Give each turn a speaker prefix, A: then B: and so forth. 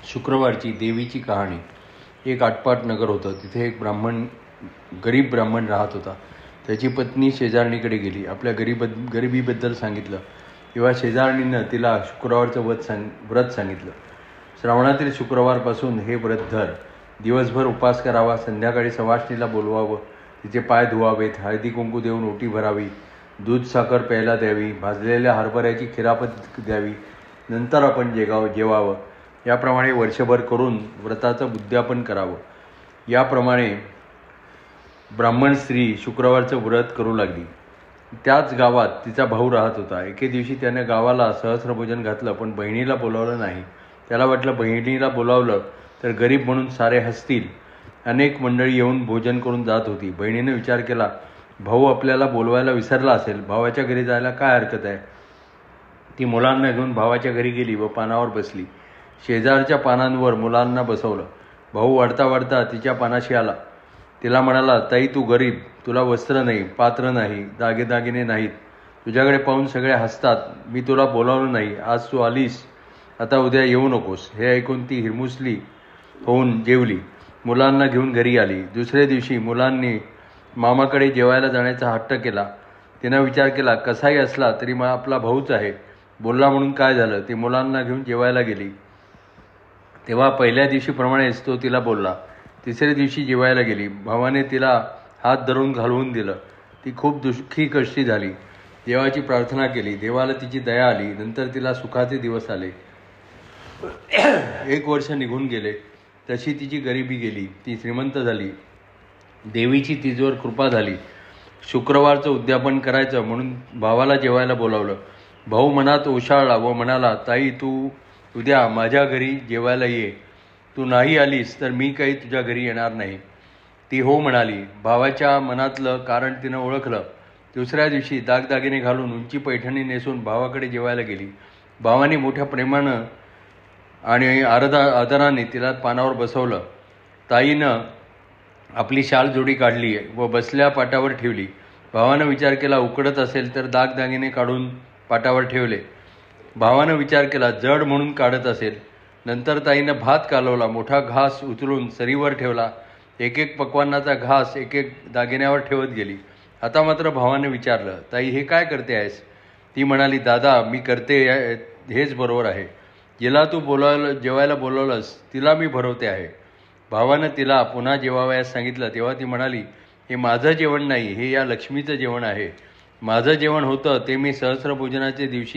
A: शुक्रवारची देवीची कहाणी. एक आटपाट नगर होतं. तिथे एक गरीब ब्राह्मण राहत होता. त्याची पत्नी शेजारणीकडे गेली. आपल्या गरिबीबद्दल सांगितलं. तेव्हा शेजारणीनं तिला शुक्रवारचं व्रत सांगितलं. श्रावणातील शुक्रवारपासून हे व्रत धर. दिवसभर उपास करावा. संध्याकाळी सवाष्णीला बोलवावं. तिचे पाय धुवावेत. हळदी कुंकू देऊन ओटी भरावी. दूध साखर प्यायला द्यावी. भाजलेल्या हरभऱ्याची खिरापत द्यावी. नंतर आपण जेवावं. याप्रमाणे वर्षभर करून व्रताचं उद्यापन करावं. याप्रमाणे ब्राह्मण स्त्री शुक्रवारचं व्रत करू लागली. त्याच गावात तिचा भाऊ राहत होता. एके दिवशी त्याने गावाला सहस्रभोजन घातलं, पण बहिणीला बोलावलं नाही. त्याला वाटलं बहिणीला बोलावलं तर गरीब म्हणून सारे हसतील. अनेक मंडळी येऊन भोजन करून जात होती. बहिणीने विचार केला, भाऊ आपल्याला बोलवायला विसरला असेल. भावाच्या घरी जायला काय हरकत आहे. ती मुलांना घेऊन भावाच्या घरी गेली व पानावर बसली. शेजारच्या पानांवर मुलांना बसवलं. भाऊ वाढता वाढता तिच्या पानाशी आला. तिला म्हणाला, ताई तू गरीब, तुला वस्त्र नाही, पात्र नाही, दागिने नाहीत. तुझ्याकडे पाहून सगळे हसतात. मी तुला बोलावलं नाही. आज तू आलीस, आता उद्या येऊ नकोस. हे ऐकून ती हिरमुसली होऊन जेवली. मुलांना घेऊन घरी आली. दुसऱ्या दिवशी मुलांनी मामाकडे जेवायला जाण्याचा हट्ट केला. तिनं विचार केला, कसाही असला तरी आपला भाऊच आहे. बोलला म्हणून काय झालं. ती मुलांना घेऊन जेवायला गेली. तेव्हा पहिल्या दिवशीप्रमाणेच तो तिला बोलला. तिसऱ्या दिवशी जेवायला गेली. भावाने तिला हात धरून घालवून दिलं. ती खूप दुःखी कष्टी झाली. देवाची प्रार्थना केली. देवाला तिची दया आली. नंतर तिला सुखाचे दिवस आले. 1 वर्ष निघून गेले. तशी तिची गरिबी गेली. ती श्रीमंत झाली. देवीची तिच्यावर कृपा झाली. शुक्रवारचं उद्यापन करायचं म्हणून भावाला जेवायला बोलावलं. भाऊ मनात ओशाळला व म्हणाला, ताई तू उद्या माझ्या घरी जेवायला ये. तू नाही आलीस तर मी काही तुझ्या घरी येणार नाही. ती हो म्हणाली. भावाच्या मनातलं कारण तिनं ओळखलं. दुसऱ्या दिवशी दागदागिने घालून उंची पैठणी नेसून भावाकडे जेवायला गेली. भावाने मोठ्या प्रेमानं आणि आदराने तिला पानावर बसवलं. ताईनं आपली शाल जोडी काढली व बसल्या पाटावर ठेवली. भावानं विचार केला, उकडत असेल तर दागदागिने काढून पाटावर ठेवले. भावानं विचार केला, जड म्हणून काढत असेल. नंतर ताईनं भात कालवला. मोठा घास उचलून सरीवर ठेवला. एक एक पक्वान्नाचा घास एक एक दागिन्यावर ठेवत गेली. आता मात्र भावानं विचारलं, ताई हे काय करते आहेस. ती म्हणाली, दादा मी करते हेच बरोबर आहे. जिला तू जेवायला बोलवलंस तिला मी भरवते आहे. भावानं तिला पुन्हा जेवावयास सांगितलं. तेव्हा ती म्हणाली, हे माझं जेवण नाही, हे या लक्ष्मीचं जेवण आहे. माझं जेवण होतं ते मी सहस्रभोजनाच्या दिवशी